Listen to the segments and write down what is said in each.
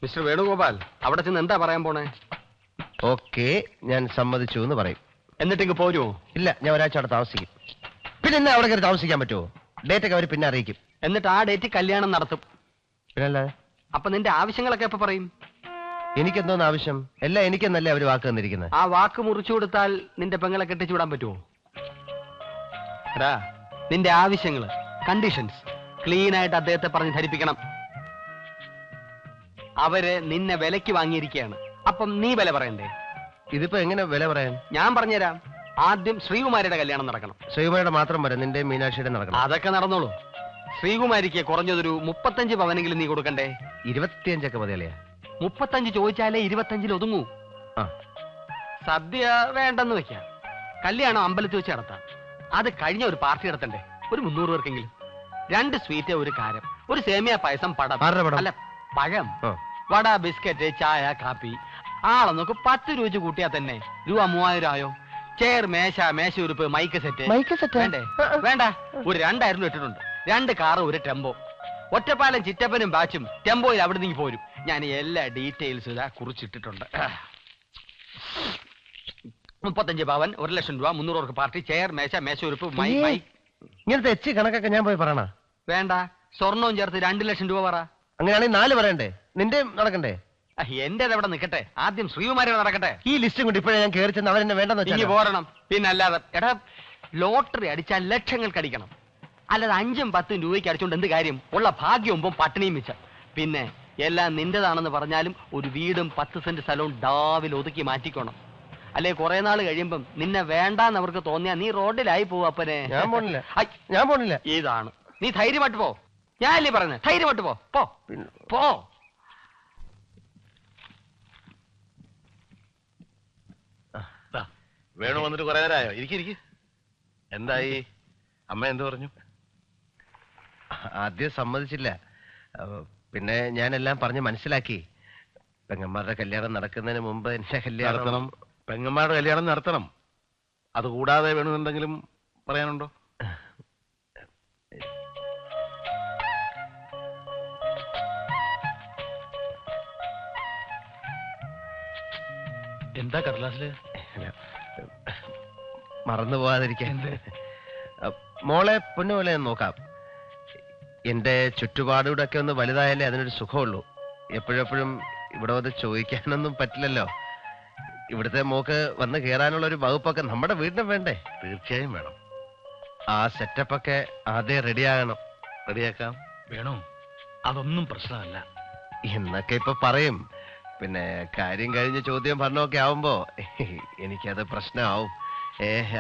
Mister Venugopal, അവിടെ ചെന്ന് എന്താ പറയാൻ പോണേ? ഓക്കെ, ഞാൻ സമ്മതിച്ചു എന്ന് പറയും. എന്നിട്ടിങ്ങ് പോരുമോ? ഇല്ല, ഞാൻ ഒരാഴ്ച അവിടെ താമസിക്കും. പിന്നെ എന്നെ അവിടെ കയറി താമസിക്കാൻ പറ്റുമോ? ഡേറ്റ് ഒക്കെ അവർ പിന്നെ അറിയിക്കും. എന്നിട്ട് ആ ഡേറ്റ് കല്യാണം നടത്തും. പിന്നല്ലാതെ. അപ്പൊ നിന്റെ ആവശ്യങ്ങളൊക്കെ എപ്പോ പറയും? എനിക്കെന്തോന്ന് ആവശ്യം? എല്ലാം എനിക്കെന്നല്ലേ അവര് വാക്ക് തന്നിരിക്കുന്നത്. ആ വാക്ക് മുറിച്ചു കൊടുത്താൽ നിന്റെ പെങ്ങളെ കെട്ടിച്ചു വിടാൻ പറ്റുമോ? എടാ, നിന്റെ ആവശ്യങ്ങള്, കണ്ടീഷൻസ് ക്ലീൻ ആയിട്ട് അദ്ദേഹത്തെ പറഞ്ഞ് ധരിപ്പിക്കണം. അവര് നിന്നെ വിലക്ക് വാങ്ങിയിരിക്കുകയാണ്. അപ്പം നീ വില പറയണ്ടേ? ഇതിപ്പോ എങ്ങനെ വില പറയാൻ? ഞാൻ പറഞ്ഞുതരാം. ആദ്യം ശ്രീകുമാരിയുടെ കല്യാണം നടക്കണം. ശ്രീകുമാരിയുടെ മാത്രം വരെ, നിന്റെ മീനാക്ഷിയുടെ നടക്കണം. അതൊക്കെ നടന്നോളൂ. ശ്രീകുമാരിക്ക് കുറഞ്ഞതൊരു 35 പവനെങ്കിലും നീ കൊടുക്കണ്ടേ? 25 മതിയല്ലേ? 35 ചോദിച്ചാലേ 25 ഒതുങ്ങൂ. സദ്യ വേണ്ടെന്ന് വെക്കാം. കല്യാണം അമ്പലത്തിൽ വെച്ച് നടത്താം. അത് കഴിഞ്ഞ ഒരു പാർട്ടി നടത്തണ്ടേ? ഒരു 300 പേർക്കെങ്കിലും. 2 സ്വീറ്റ്, ഒരു കാരം, ഒരു സേമിയ പായസം, പടം അല്ല പഴം, വട, ബിസ്ക്കറ്റ്, ചായ, കാപ്പി. ആളെ നോക്ക് 10 രൂപ കൂട്ടിയാ തന്നെ രൂപ 3000 ആയോ? ചെയർ, മേശ, മേശുരുപ്പ്, മൈക്ക് സെറ്റ് വേണ്ടേ? വേണ്ട. ഒരു 2000 രൂപ ഇട്ടിട്ടുണ്ട്. 2 കാറ്, ഒരു ടെമ്പോ. ഒറ്റപ്പാലം ചിറ്റപ്പനും ബാച്ചും ടെമ്പോയിൽ അവിടെ നിന്ന് പോരും. ഞാൻ എല്ലാ ഡീറ്റെയിൽസും ഇതാ കുറിച്ചിട്ടിട്ടുണ്ട്. 35 പവൻ, 1 ലക്ഷം രൂപ, 300 പേർക്ക് പാർട്ടി, ചെയർ, മേശ, മേശുരുപ്പ്, മൈക്ക്. ഇങ്ങനത്തെ എച്ച് കണക്കൊക്കെ ഞാൻ പോയി പറയണ? വേണ്ട, സ്വർണവും ചേർത്ത് 2 ലക്ഷം രൂപ പറ. അങ്ങനെയാണെങ്കിൽ 4 പറയണ്ടേ? നിന്റെ നടക്കണ്ടേ? എന്റെ അവിടെ നിൽക്കട്ടെ, ആദ്യം ശ്രീകുമാരി നടക്കട്ടെ. ഈ ലിസ്റ്റും കൊണ്ട് ഇപ്പോഴേ ഞാൻ കയറി ചെന്ന് അവരെന്നെ വേണ്ടെന്ന് ഇനി പോരണം. പിന്നെ അല്ലാതെ എടാ, ലോട്ടറി അടിച്ചാൽ ലക്ഷങ്ങൾക്ക് അടിക്കണം. അല്ലാതെ 5ഉം 10ഉം രൂപയ്ക്ക് അടിച്ചോണ്ട് എന്ത് കാര്യം? ഉള്ള ഭാഗ്യമുമ്പും പട്ടിണിയും മിച്ചം. പിന്നെ എല്ലാം നിന്റേതാണെന്ന് പറഞ്ഞാലും ഒരു വീടും 10 സെന്റ് സ്ഥലവും ഡാവിൽ ഒതുക്കി മാറ്റിക്കോണം. അല്ലെ കുറെ നാൾ കഴിയുമ്പം നിന്നെ വേണ്ടാന്ന് അവർക്ക് തോന്നിയാ നീ റോഡിലായി പോവും. അപ്പനെ ഞാൻ പോണില്ല. ഇതാണ് നീ ധൈര്യമായിട്ട് പോ. ഞാനല്ലേ പറഞ്ഞത്, ധൈര്യമായിട്ട് പോ. പോ. വേണു വന്നിട്ട് കുറെ നേരമായോ? ഇരിക്കിരിക്ക്. എന്തായി? അമ്മ എന്ത് പറഞ്ഞു? ആദ്യം സമ്മതിച്ചില്ല. പിന്നെ ഞാനെല്ലാം പറഞ്ഞ് മനസ്സിലാക്കി. പെങ്ങന്മാരുടെ കല്യാണം നടക്കുന്നതിന് മുമ്പ് എന്റെ കല്യാണം. പെങ്ങന്മാരുടെ കല്യാണം നടത്തണം. അതുകൂടാതെ വേണു എന്തെങ്കിലും പറയാനുണ്ടോ? എന്താ കടലാസില്? മറന്നു പോകാതിരിക്കാൻ. മോളെ പൊന്നുപോലെ നോക്കാം. എന്റെ ചുറ്റുപാടുകൂടെ ഒക്കെ ഒന്ന് വലുതായാലേ അതിനൊരു സുഖമുള്ളൂ. എപ്പോഴെപ്പോഴും ഇവിടെ വന്ന് ചോദിക്കാനൊന്നും പറ്റില്ലല്ലോ. ഇവിടുത്തെ മോക്ക് വന്ന് കയറാനുള്ള ഒരു വകുപ്പൊക്കെ നമ്മുടെ വീടിനും വേണ്ടേ? തീർച്ചയായും വേണം. ആ സെറ്റപ്പൊക്കെ ആദ്യം റെഡിയാകണം. റെഡിയാക്കാം. വേണോ? അതൊന്നും പ്രശ്നമല്ല എന്നൊക്കെ ഇപ്പൊ പറയും. പിന്നെ കാര്യം കഴിഞ്ഞ് ചോദ്യം പറഞ്ഞൊക്കെ ആവുമ്പോ എനിക്കത് പ്രശ്നമാവും.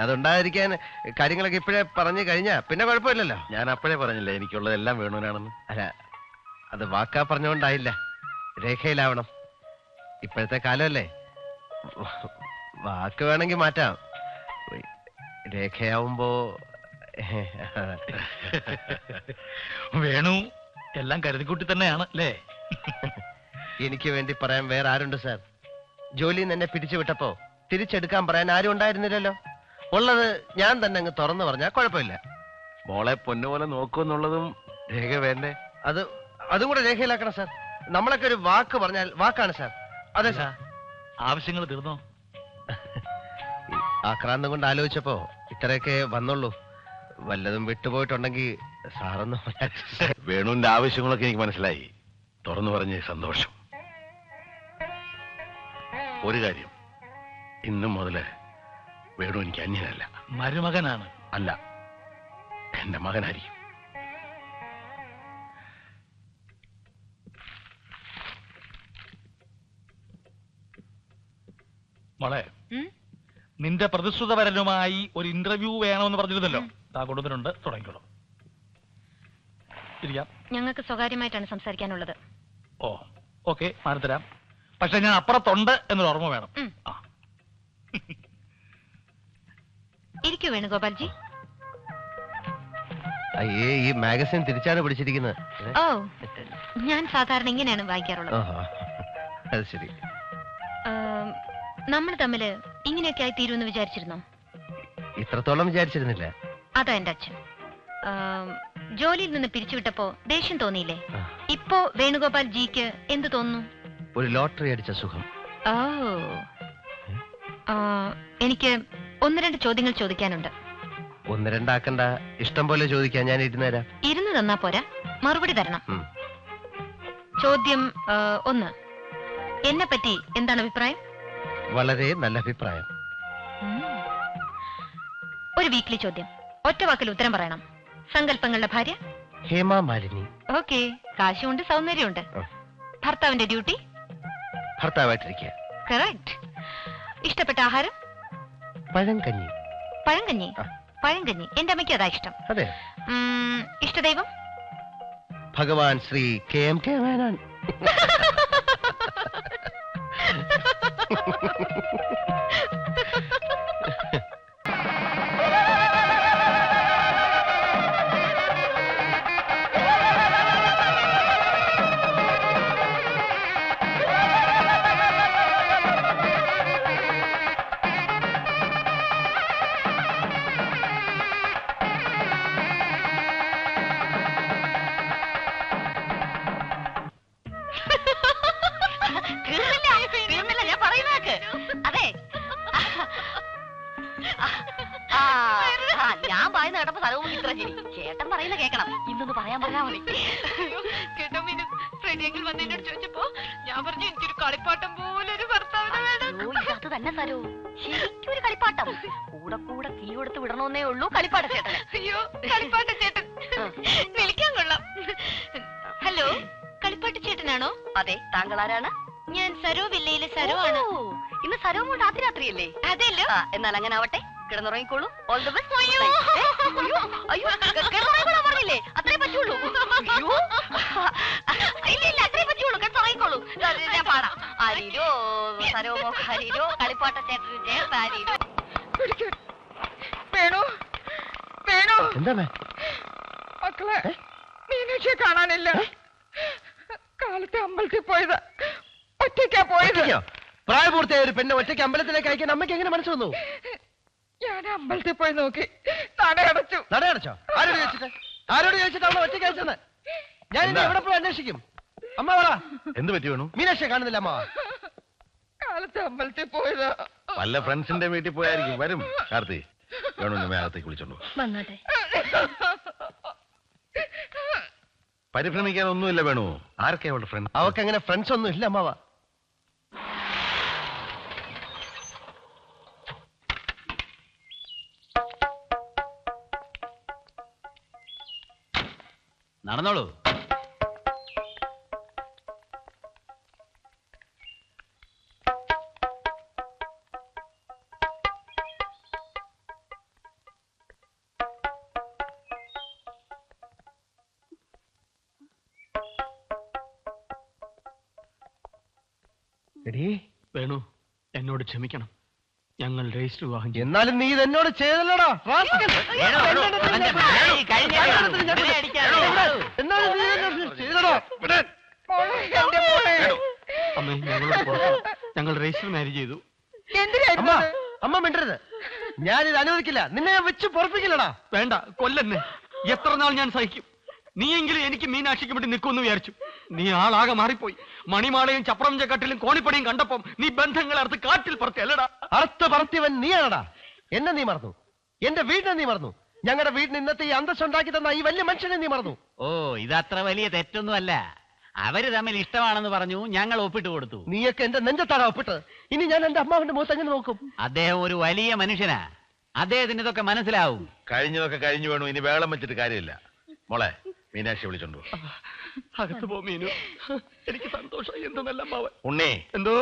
അതുണ്ടായിരിക്കാൻ കാര്യങ്ങളൊക്കെ ഇപ്പോഴേ പറഞ്ഞു കഴിഞ്ഞാ പിന്നെ കുഴപ്പമില്ലല്ലോ. ഞാൻ അപ്പോഴേ പറഞ്ഞില്ലേ എനിക്കുള്ളതെല്ലാം വേണുവിനാണെന്ന്. അല്ല, അത് വാക്കാ പറഞ്ഞുകൊണ്ടായില്ല, രേഖയിലാവണം. ഇപ്പോഴത്തെ കാലമല്ലേ, വാക്ക് വേണമെങ്കിൽ മാറ്റാം. രേഖയാവുമ്പോ വേണു എല്ലാം കരുതിക്കൂട്ടി തന്നെയാണ് അല്ലേ? എനിക്ക് വേണ്ടി പറയാൻ വേറെ ആരുണ്ട് സാർ? ജോലിയിൽ നിന്ന് എന്നെ പിരിച്ചു വിട്ടപ്പോ തിരിച്ചെടുക്കാൻ പറയാൻ ആരും ഉണ്ടായിരുന്നില്ലല്ലോ. ഉള്ളത് ഞാൻ തന്നെ അങ്ങ് തുറന്നു പറഞ്ഞാൽ കുഴപ്പമില്ല. മോളെ പൊന്നുപോലെ നോക്കുമെന്നുള്ളതും രേഖ വേണ്ടേ? അതും കൂടെ രേഖയിലാക്കണം സാർ. നമ്മളൊക്കെ ഒരു വാക്ക് പറഞ്ഞാൽ വാക്കാണ് സാർ. അതെ സാർ. ആവശ്യങ്ങൾ തീർന്നോ? ആക്രാന്തം കൊണ്ട് ആലോചിച്ചപ്പോ ഇത്രയൊക്കെ വന്നുള്ളൂ. വല്ലതും വിട്ടുപോയിട്ടുണ്ടെങ്കിൽ സാറൊന്ന്. വേണുവിന്റെ ആവശ്യങ്ങളൊക്കെ എനിക്ക് മനസ്സിലായി. തുറന്നു പറഞ്ഞ സന്തോഷം. ഒരു കാര്യം, ഇന്നും മുതല് വേണു എനിക്ക് അന്യനല്ല. മരുമകനാണ്. അല്ല, എന്റെ മകനായിരിക്കും. മോളെ, നിന്റെ പ്രതിശ്രുതവരനുമായി ഒരു ഇന്റർവ്യൂ വേണമെന്ന് പറഞ്ഞിരുന്നല്ലോ. താ കൊടുത്തിട്ടുണ്ട്, തുടങ്ങിക്കോളൂ. ഇരിക്കാം. ഞങ്ങൾക്ക് സ്വകാര്യമായിട്ടാണ് സംസാരിക്കാനുള്ളത്. ഓ, ഓക്കെ, മാറിത്തരാം. പക്ഷെ ഞാൻ അപ്പുറത്തുണ്ട് എന്നൊരു ഓർമ്മ വേണം. ഇരിക്കൂ വേണുഗോപാൽജി. അയ്യേ, ഈ മാഗസിൻ തിരിച്ചാണ് പിടിച്ചിരിക്കുന്നത്. ഓ, ഞാൻ സാധാരണ ഇങ്ങനെയാണ് വായിക്കാറുള്ളത്. അത് ശരി. നമ്മൾ തമ്മില് ഇങ്ങനെയൊക്കെ ആയി തീരുമെന്ന് വിചാരിച്ചിരുന്നോ? ഇത്രത്തോളം വിചാരിച്ചിരുന്നില്ല. അതാ എന്റെ അച്ഛൻ. ജോലിയിൽ നിന്ന് പിരിച്ചുവിട്ടപ്പോ ദേഷ്യം തോന്നിയില്ലേ? ഇപ്പോ വേണുഗോപാൽ ജിക്ക് എന്ത് തോന്നുന്നു? ഒരു ലോട്ടറി അടിച്ച സുഖം. ഓ എനിക്ക് 1-2 ചോദ്യങ്ങൾ ചോദിക്കാനുണ്ട്. 1-2 ആക്കണ്ട, ഇഷ്ടം പോലെ ചോദിക്കാൻ, ഞാൻ ഇരുന്നുതരാം. ഇരുന്ന് തന്നാ പോരാ, മറുപടി തരണം. ചോദ്യം 1, എന്നെ പറ്റി എന്താണ് അഭിപ്രായം? വളരെ നല്ല അഭിപ്രായം. ഒരു വീക്ക്ലി ചോദ്യം, ഒറ്റ വാക്കിൽ ഉത്തരം പറയണം. സങ്കല്പങ്ങളുടെ ഭാര്യ? ഹേമ മാലിനി. ഓക്കെ, കാശുണ്ട്, സൗന്ദര്യമുണ്ട്. ഭർത്താവിന്റെ ഡ്യൂട്ടി? ഭർത്താവായിട്ടിരിക്കുക. കറക്റ്റ്. ഇഷ്ടപ്പെട്ട ആഹാരം? പഴങ്കഞ്ഞി. പഴങ്കഞ്ഞി? പഴങ്കഞ്ഞി എന്റെ അമ്മയ്ക്ക് അതാ ഇഷ്ടം. അതെ. ഇഷ്ടദൈവം? ഭഗവാൻ ശ്രീ KMK മേനോൻ. ഞാൻ പറയുന്നേക്ക്. അതെ, ഞാൻ പറയുന്ന കേട്ടപ്പോ സ്ഥലവും ഇത്ര ശരി. ചേട്ടൻ പറയുന്ന കേക്കണം. ഇന്നൊന്ന് പറയാൻ പറഞ്ഞാ മതി. കേട്ടോ മീനു, ഫ്രെഡിയെങ്കിൽ വന്നതിനോട് ചോദിച്ചപ്പോ ഞാൻ പറഞ്ഞു എനിക്കൊരു കളിപ്പാട്ടം പോലെ ഒരു ഭർത്താവിനെ വേണം. അത് തന്നെ തരൂ, ശരിക്കും ഒരു കളിപ്പാട്ടം. കൂടെ കൂടെ തീ കൊടുത്ത് വിടണമെന്നേ ഉള്ളൂ കളിപ്പാട്ട ചേട്ടൻ. അയ്യോ, കളിപ്പാട്ട ചേട്ടൻ വിളിക്കാൻ കൊള്ളാം. ഹലോ, കളിപ്പാട്ട ചേട്ടനാണോ? അതെ, താങ്കൾ ആരാണ്? ഞാൻ സരോ വില്ലയിലെ സരോ ആണ്. ഇന്ന് സരോ രാത്രിയല്ലേ? അതെല്ലോ. എന്നാൽ അങ്ങനെ ആവട്ടെ, കിടന്നുറങ്ങിക്കോളൂ. All the best. പറഞ്ഞില്ലേ അത്രേ പറ്റുള്ളൂ. ഇല്ല ഇല്ല, അത്രേ പറ്റുള്ളൂ. കിടന്നുറങ്ങിക്കോളൂ. ഞാൻ പാടാം. ആരീരോ സരോമോ ഹരീരോ കളിപ്പാട്ട ചേട്ടൻ. വേണു, വേണു, എന്താണ് മക്കളെ മീനാക്ഷിയെ കാണാനില്ല. കാലത്തെ അമ്പലത്തിൽ പോയത് ഒറ്റയ്ക്കാ പോയത്. പ്രായപൂർത്തിയായ ഒരു പെണ്ണ് ഒറ്റയ്ക്ക് അമ്പലത്തിലേക്ക് അയക്കാൻ അമ്മയ്ക്ക് എങ്ങനെ മനസ്സ് വന്നു? ഞാൻ അമ്പലത്തിൽ പോയി നോക്കി, നടയടച്ചു. നടയടച്ചോ? ആരോട് ചോദിച്ചിട്ട്? ആരോട് ചോദിച്ചിട്ട് അവളെ ഒറ്റയ്ക്ക് അയച്ചെന്ന്? ഞാൻ ഇനി എവിടെ പോയി അന്വേഷിക്കും? അമ്മ പറ, എന്ത് പറ്റി വേണു? മീനാക്ഷിയെ കാണുന്നില്ല അമ്മ. കാലത്തെ അമ്പലത്തിൽ പോയത്. വല്ല ഫ്രണ്ട്സിന്റെ വീട്ടിൽ പോയായിരിക്കും. വരും കാർത്തി. വേണു മേഘത്തേക്ക് വിളിച്ചോണ്ടു. വന്നോട്ടെ. പരിഭ്രമിക്കാൻ ഒന്നുമില്ല വേണു. ആരൊക്കെ അവളുടെ ഫ്രണ്ട്? അവക്ക് അങ്ങനെ ഫ്രണ്ട്സ് ഒന്നും ഇല്ല അമ്മാവ. നടന്നോളൂ. വേണു, എന്നോട് ക്ഷമിക്കണം. ഞങ്ങൾ രജിസ്റ്റർ വിവാഹം ചെയ്യും. എന്നാലും നീ ഇതെന്നോട് ചെയ്തല്ലോടാ. അമ്മേ, ഞങ്ങളോട് പുറത്ത് ഞങ്ങൾ രജിസ്റ്റർ മാരേജ് ചെയ്തു. അമ്മ, അമ്മ മിണ്ടരുത്. ഞാനിത് അനുവദിക്കില്ല. നിന്നെ ഞാൻ വെച്ച് പൊറപ്പിക്കില്ലടാ. വേണ്ട, കൊല്ലെന്നെ. എത്ര നാൾ ഞാൻ സഹിക്കും? നീയെങ്കിലും എനിക്ക് മീനാക്ഷിക്ക് വേണ്ടി നിൽക്കുമെന്ന് വിചാരിച്ചു. നീ ആളാകെ മാറിപ്പോയി. മണിമാളയും ചപ്രം ചക്കട്ടിലും കോണിപ്പടിയും കണ്ടപ്പം നീ ബന്ധങ്ങളെ അറുത്ത് കാറ്റിൽ പറത്തി അല്ലടാ. അറുത്ത് പറത്തിയവൻ നീയാണടാ. എന്നെ നീ മറന്നു. എന്റെ വീടിനെ നീ മറന്നു. ഞങ്ങളുടെ വീടിന് ഇന്നത്തെ ഈ അന്തസ്സുണ്ടാക്കി തന്ന ഈ വലിയ മനുഷ്യനെ നീ മറന്നു. ഓ, ഇതത്ര വലിയ തെറ്റൊന്നുമല്ല. അവര് തമ്മിൽ ഇഷ്ടമാണെന്ന് പറഞ്ഞു, ഞങ്ങൾ ഒപ്പിട്ട് കൊടുത്തു. നീയൊക്കെ എന്റെ നെഞ്ചത്താടാ ഒപ്പിട്ട്. ഇനി ഞാൻ എന്റെ അമ്മാവന്റെ മുഖത്ത് എങ്ങനെ നോക്കും? അദ്ദേഹം ഒരു വലിയ മനുഷ്യനാ. അദ്ദേഹത്തിന് ഇതൊക്കെ മനസ്സിലാവും. കഴിഞ്ഞതൊക്കെ കഴിഞ്ഞു വേണു. ഇനി വേളം വെച്ചിട്ട് കാര്യമില്ല. മോളെ, മീനാക്ഷി വിളിച്ചോണ്ടു. അകത്ത് പോ മീനു. എനിക്ക് സന്തോഷമായി. എന്തെന്നല്ല അമ്മാവൻ. ഉണ്ണി, എന്തോ?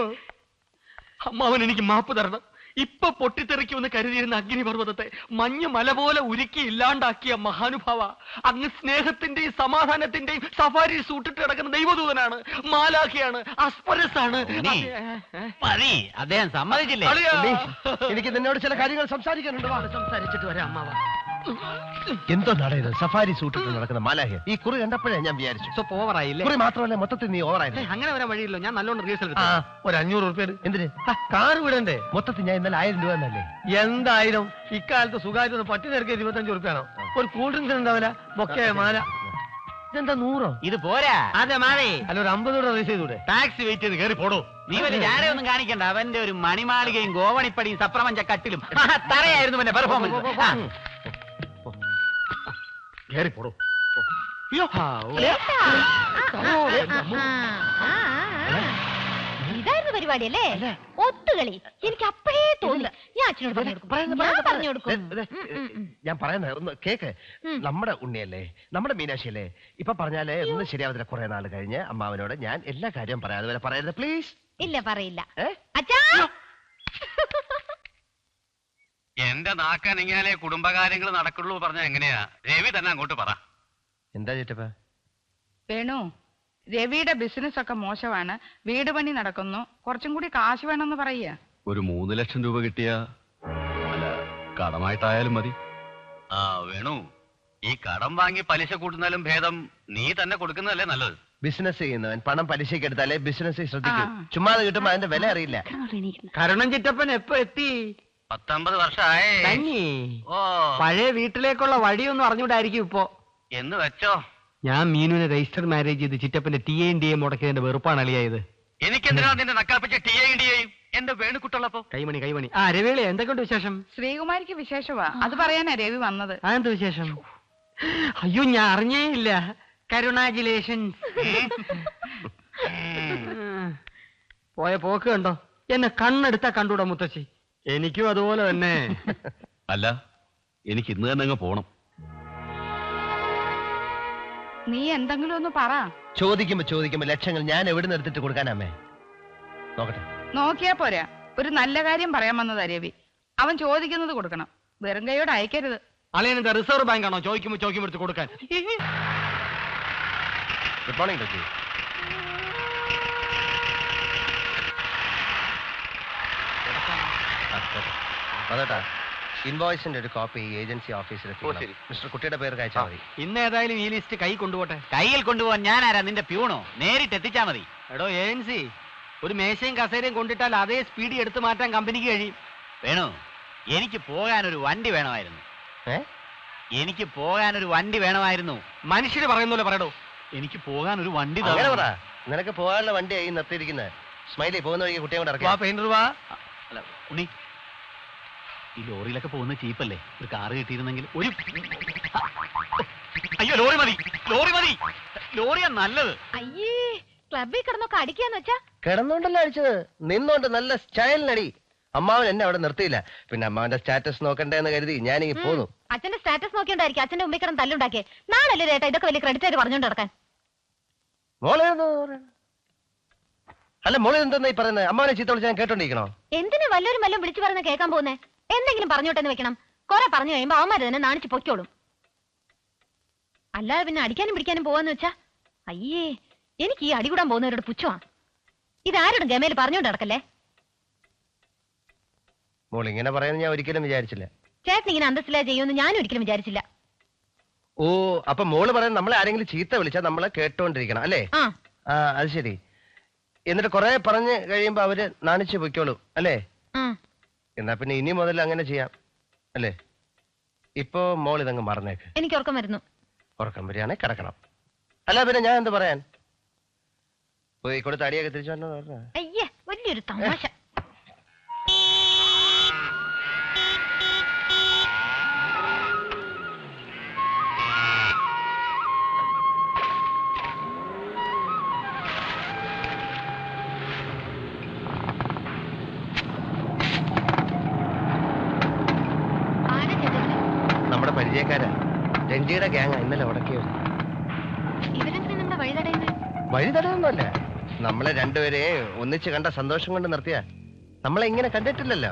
അമ്മാവൻ എനിക്ക് മാപ്പ് തരണം. ഇപ്പൊ പൊട്ടിത്തെറിക്കുമെന്ന് കരുതിയിരുന്ന അഗ്നിപർവ്വതത്തെ മഞ്ഞ മല പോലെ ഉരുക്കി ഇല്ലാണ്ടാക്കിയ മഹാനുഭാവ, അങ്ങ് സ്നേഹത്തിന്റെയും സമാധാനത്തിന്റെയും സഫാരി സൂട്ടിട്ട് കിടക്കുന്ന ദൈവദൂതനാണ്, മാലാഖയാണ്, അസ്പരസാണ്. മതി, അദ്ദേഹം സമ്മതിച്ചില്ലേ? ഉണ്ണി, എനിക്ക് നിന്നോട് ചില കാര്യങ്ങൾ സംസാരിക്കാനുണ്ട്. സംസാരിച്ചിട്ട് വരാം അമ്മാവ. എന്തോ നടയത്? സഫാരി സൂട്ടിട്ട് നടക്കുന്ന മാലാഖ. ഈ കുറി കണ്ടപ്പോഴേ ഞാൻ വിചാരിച്ചു. സോ ഓവറായില്ലേ? കുറി മാത്രമല്ല, മൊത്തത്തിൽ നീ ഓവറായിരുന്നു. അങ്ങനെ വരാൻ വഴിയില്ലോ. ഞാൻ നല്ലോണം റിഹേഴ്സൽ ഒരു 500 റുപ്യ എന്തിന്? കാറ് വിടണ്ടേ? മൊത്തത്തിൽ ഞാൻ ഇന്നലെ 1000 രൂപ എന്നല്ലേ? എന്തായാലും ഇക്കാലത്ത് സുഖമായിട്ട് പട്ടി നിരക്ക് 25 റുപ്യാണോ? ഒരു കൂൾ ഡ്രിങ്ക്സ് ഉണ്ടാവില്ല. ബൊക്കെ മാല ഇതെന്താ 100? ഇത് പോരാ. അതെ മാറി. അല്ല ഒരു 50 രൂപ റേസ് ചെയ്തൂടെ? ടാക്സി വെയിറ്റ് ചെയ്ത് കയറി പോടോ. നീ വലിയ ജാരയൊന്നും കാണിക്കണ്ട. അവന്റെ ഒരു മണിമാളികയും ഗോവണിപ്പടിയും സപ്രമഞ്ച കട്ടിലും തറയായിരുന്നു പിന്നെ പെർഫോമൻസ്. കയറി പോടോ. ഇതായിരുന്നു പരിപാടി അല്ലേ? ഒത്തുകളി. എനിക്ക് അപ്പോഴേ തോന്നി ഞാൻ അച്ഛനോട് പറഞ്ഞു കൊടുക്കും. ഞാൻ പറയുന്നത് ഒന്ന് കേക്ക്. നമ്മുടെ ഉണ്ണിയല്ലേ, നമ്മുടെ മീനാക്ഷിയല്ലേ, ഇപ്പൊ പറഞ്ഞാലേ ഒന്നും ശരിയാവത്തില്ല. കുറെ നാൾ കഴിഞ്ഞ് അമ്മാവനോട് ഞാൻ എല്ലാ കാര്യവും പറയാം. അതുവരെ പറയരുത് പ്ലീസ്. ഇല്ല പറയില്ല. അച്ഛാ എന്റെ നാക്കനങ്ങിയാലേ കുടുംബകാര്യങ്ങൾ നടക്കുള്ളൂ പറഞ്ഞ എങ്ങനെയാ? രവി തന്നെ അങ്ങോട്ട് പറ. എന്താ ചേട്ടപ്പ? വേണു, രവിയുടെ ബിസിനസ് ഒക്കെ മോശമാണ്, വീട് പണി നടക്കുന്നു, കുറച്ചും കൂടി കാശ് വേണമെന്ന് പറയുക. ഒരു 3 ലക്ഷം രൂപ കിട്ടിയ അല്ല കടമായിട്ടായാലും മതി. ആ വേണു, ഈ കടം വാങ്ങി പലിശ കൂട്ടുന്നാലും ഭേദം നീ തന്നെ കൊടുക്കുന്നതല്ലേ നല്ലത്. ബിസിനസ് ചെയ്യുന്നവൻ പണം പലിശയ്ക്ക് എടുത്താലേ ബിസിനസ് ശ്രദ്ധിക്കും. ചുമ്മാതെ കിട്ടുമ്പോ അതിന്റെ വില അറിയില്ല. കരുണൻ ചിറ്റപ്പൻ എപ്പോ എത്തി? 19 വർഷമായേ. തന്നെ ഓ പഴയ വീട്ടിലേക്കുള്ള വഴിയൊന്നും അറിഞ്ഞൂടായിരിക്കും ഇപ്പോ. എന്ന് വെച്ചോ. ഞാൻ മീനുവിനെ രജിസ്റ്റർ മാരേജ് ചെയ്ത് ചിറ്റപ്പന്റെ TNDA മുടക്കിയതിന്റെ വെറുപ്പാണ് അളിയായത്. എനിക്കെന്തിനാ നിന്റെ നക്കാപ്പിച്ച TIDയും എന്റെ വേണുക്കുട്ടുള്ളപ്പോ? കൈമണി കൈമണി. ആ രവിളി, എന്തൊക്കെയുണ്ട് വിശേഷം? ശ്രീകുമാരിക്ക് വിശേഷമാ, അത് പറയാനാ രവി വന്നത്. അതെന്ത് വിശേഷം? അയ്യോ ഞാൻ അറിഞ്ഞേ ഇല്ല. കരുണാജിലേഷൻ. പോയ പോക്ക് കണ്ടോ? എന്നെ കണ്ണെടുത്താ കണ്ടൂടാ മുത്തശ്ശി. എനിക്കും അതുപോലെ തന്നെ. അല്ല, എനിക്ക് ഇന്ന് തന്നെ അങ്ങ് പോണം. നീ എന്തെങ്കിലും ഒന്ന് പറ. ചോദിക്കുമ്പോ ലക്ഷങ്ങൾ ഞാൻ എവിടെ നിന്ന് എടുത്തിട്ട് കൊടുക്കാനമ്മേ? നോക്കട്ടെ. നോക്കിയാ പോരാ, ഒരു നല്ല കാര്യം പറയാൻ വന്നതാ രവി. അവൻ ചോദിക്കുന്നത് കൊടുക്കണം, വെറും കൈയോട് അയക്കരുത്. അളിയനെന്താ റിസർവ് ബാങ്ക് ആണോ ചോദിക്കുമ്പോ എടുത്ത് കൊടുക്കാൻ? Good morning doctor. അതേട്ടാ, ഇൻവോയ്സിന്റെ ഒരു കോപ്പി ഏജൻസി ഓഫീസിൽ മിസ്റ്റർ കുട്ടിയുടെ പേര് അയച്ചാൽ മതി. ഇന്ന് ഏതായാലും ഈ ലിസ്റ്റ് കൈ കൊണ്ടുപോട്ടെ. കയ്യിൽ കൊണ്ടുപോകാൻ ഞാനാരാ? നിന്റെ പ്യൂണോ? നേരിട്ട് എത്തിച്ചാ മതി. എടോ ഏജൻസി, ഒരു മേശയും കസേരയും കൊണ്ടിട്ടാൽ അതേ സ്പീഡിൽ എടുത്തു മാറ്റാൻ കമ്പനിക്ക് കഴിയും. വേണു, എനിക്ക് പോകാൻ ഒരു വണ്ടി വേണമായിരുന്നു. എനിക്ക് പോകാൻ ഒരു വണ്ടി വേണമായിരുന്നു. മനുഷ്യര് പറയുന്ന പോലെ പറയടോ. എനിക്ക് പോകാൻ ഒരു വണ്ടി അങ്ങനെ പറ. നിനക്ക് പോകാനുള്ള വണ്ടിയായി നിർത്തിയിരിക്കുന്നത്. സ്മൈലി പോകുന്ന വഴിക്ക് കുട്ടിയെ കൊണ്ട് ഇറക്കാം. പെയിന്റർ വാ. അല്ല ഉണ്ണി, ഈ ലോറിയിലൊക്കെ പോകുന്ന ചീപ്പല്ലേ? ഒരു കാറ് കിട്ടിയിരുന്നെങ്കിൽ ഒരു... അയ്യോ ലോറി മതി, ലോറി മതി. ലോറിയാ നല്ലത്. അയ്യേ, ക്ലബിൽ കിടന്നൊക്കെ അടിക്കാന്ന് വെച്ചാ? കിടന്നോണ്ടല്ലോ അടിച്ചത്, നിന്നോണ്ട് നല്ല സ്റ്റൈലിനടി. അമ്മാവൻ എന്നെ അവിടെ നിർത്തിയില്ല. പിന്നെ അമ്മാവന്റെ സ്റ്റാറ്റസ് നോക്കണ്ടേന്ന് കരുതി ഞാനിങ്ങി പോന്നു. അച്ഛന്റെ സ്റ്റാറ്റസ് നോക്കിയോണ്ടായിരിക്കും അച്ഛന്റെ മുമ്പിൽ കിടന്ന് തല്ലുണ്ടാക്കിയേ. നാളല്ലേ ചേട്ടാ ഇതൊക്കെ വലിയ ക്രെഡിറ്റ് ആയിട്ട് പറഞ്ഞോണ്ട് നടക്കാൻ. മോളെ അല്ല, മോളെ എന്താ ഈ പറയുന്നത്? അമ്മാവനെ ചീത്ത വിളിച്ച് ഞാൻ കേട്ടോണ്ടിരിക്കണോ? എന്തിനു വല്ലവരും വല്ലതും വിളിച്ചു പറഞ്ഞ് കേൾക്കാൻ പോകുന്നേ? എന്തെങ്കിലും പറഞ്ഞോട്ടെന്ന് വെക്കണം. കുറെ പറഞ്ഞു കഴിയുമ്പോ അവന്മാര് തന്നെ നാണിച്ച് പൊയ്ക്കോളും. അല്ലാതെ പിന്നെ അടിക്കാനും പിടിക്കാനും പോവാന്ന് വെച്ചാ അയ്യേ, എനിക്ക് ഈ അടികൂടാൻ പോകുന്നവരോട് പുച്ഛമാ. ഇതാരോടും ഗമയിൽ പറഞ്ഞോണ്ട് നടക്കല്ലേ. മോൾ ഇങ്ങനെ പറയുന്നത് ഞാൻ ഒരിക്കലും വിചാരിച്ചില്ല. ചേട്ടൻ ഇങ്ങനെ അന്തസ്സിലാ ചെയ്യുമെന്ന് ഞാനും ഒരിക്കലും വിചാരിച്ചില്ല. ഓ, അപ്പൊ മോള് പറയുന്നത് നമ്മളെ ആരെങ്കിലും ചീത്ത വിളിച്ചാൽ നമ്മളെ കേട്ടോണ്ടിരിക്കണം അല്ലേ? ആ, അത് ശരി. എന്നിട്ട് കുറെ പറഞ്ഞ് കഴിയുമ്പോ അവര് നാണിച്ച് പൊയ്ക്കോളൂ അല്ലേ? എന്നാ പിന്നെ ഇനി മുതൽ അങ്ങനെ ചെയ്യാം അല്ലേ? ഇപ്പൊ മോൾ ഇതങ്ങ് മറന്നേക്ക്. എനിക്ക് ഉറക്കം വരുന്നു. ഉറക്കം വരികയാണെ കിടക്കണം. അല്ല പിന്നെ ഞാൻ എന്ത് പറയാൻ? പോയി കൊടുത്ത് അടിയൊക്കെ തിരിച്ചു വരണോ? അയ്യേ, വലിയൊരു തമാശ. നമ്മുടെ പരിചയക്കാരാ, രഞ്ജിയുടെ ഗ്യാങ്ങാ ഇന്നലെ ഉടക്കിയത്. ഇവരെന്തിനാ നമ്മുടെ വഴി തടയുന്നത്? വഴി തടയൊന്നുമല്ല, നമ്മളെ രണ്ടുപേരെയും ഒന്നിച്ച് കണ്ട സന്തോഷം കൊണ്ട് നിർത്തിയ. നമ്മളെ ഇങ്ങനെ കണ്ടിട്ടില്ലല്ലോ.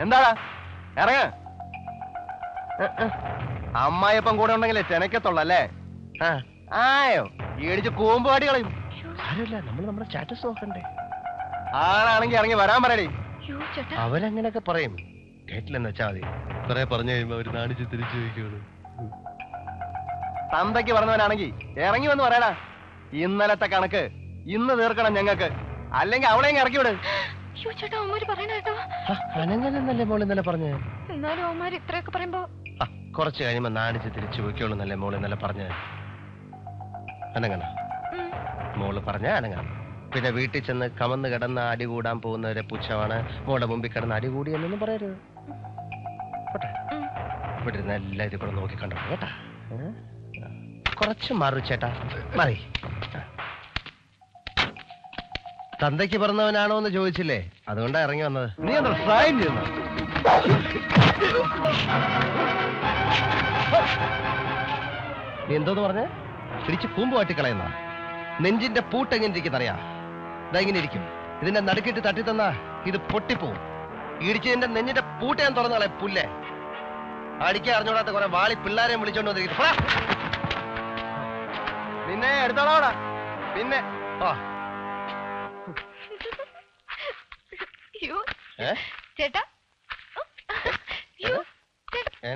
എന്താടാ ഇറങ്ങ. അമ്മായിപ്പം കൂടെ ഉണ്ടെങ്കിലേ ചെനക്കത്തുള്ളല്ലേ? ആയോ ഈടിച്ച് കൂമ്പുപാടി കളയും. ആരുമില്ല, നമ്മൾ നമ്മുടെ സ്റ്റാറ്റസ് നോക്കണ്ടേ? ആളാണെങ്കി ഇറങ്ങി വരാൻ പറയടി. അവരങ്ങനെയൊക്കെ പറയും, കേട്ടില്ലെന്ന് വെച്ചാ മതി. കുറെ പറഞ്ഞു കഴിയുമ്പോ അവര് നാണിച്ച് തിരിച്ചു ചോദിക്കുള്ളൂ. തന്തയ്ക്ക് പറഞ്ഞവനാണെങ്കി ഇറങ്ങി വന്ന് പറയടാ. ഇന്നലത്തെ കണക്ക് ഇന്ന് തീർക്കണം ഞങ്ങൾക്ക്, അല്ലെങ്കിൽ അവളെയും ഇറക്കി വിട്. അനങ്ങനല്ലേ മോൾ ഇന്നലെ പറഞ്ഞേ? എന്നാലും അവന്മാര് ഇത്രയൊക്കെ പറയുമ്പോ കുറച്ച് കഴിയുമ്പോ നാണിച്ച് തിരിച്ചു പോയിക്കോളൂ എന്നല്ലേ മോൾ ഇന്നലെ പറഞ്ഞേ? അനങ്ങണ മോള് പറഞ്ഞ അനങ്ങണം. പിന്നെ വീട്ടിൽ ചെന്ന് കമന്ന് കിടന്ന് അടി കൂടാൻ പോകുന്നവരെ പുച്ഛമാണ്, മോളുടെ മുമ്പിൽ കിടന്ന് അടി കൂടി എന്നൊന്നും പറയരുത്. പോട്ടെ, ഇവിടെ ഇരുന്ന് എല്ലാം ഇത് കൂടെ നോക്കി കണ്ടോ കേട്ടാ. കുറച്ച് മാറു ചേട്ടാ, മറി. തന്തയ്ക്ക് പറഞ്ഞവനാണോ എന്ന് ചോദിച്ചില്ലേ, അതുകൊണ്ടാ ഇറങ്ങി വന്നത്. നീ എന്താ ട്രൈൻ ചെയ്യുന്ന? നീ എന്തോന്ന് പറഞ്ഞ് തിരിച്ച് കൂമ്പ് കാട്ടിക്കളയുന്ന? നെഞ്ചിന്റെ പൂട്ട് എങ്ങനെ ഇരിക്കുന്നറിയാ? ഇതാ ഇങ്ങനെ ഇരിക്കും. ഇതിന്റെ നടുക്കിട്ട് തട്ടി തന്നാ ഇത് പൊട്ടിപ്പോവും. ഇടിച്ചതിന്റെ നെഞ്ചിന്റെ പൂട്ട് ഞാൻ തുറന്നോളെ പുല്ലേ. അടിക്കാൻ അറിഞ്ഞോടാത്ത കുറെ വാളി പിള്ളേരെയും വിളിച്ചോണ്ട് വന്നിരിക്കുന്നു. നിന്നെ എടുത്തോളാടാ. പിന്നെ ചേട്ടാ ഏ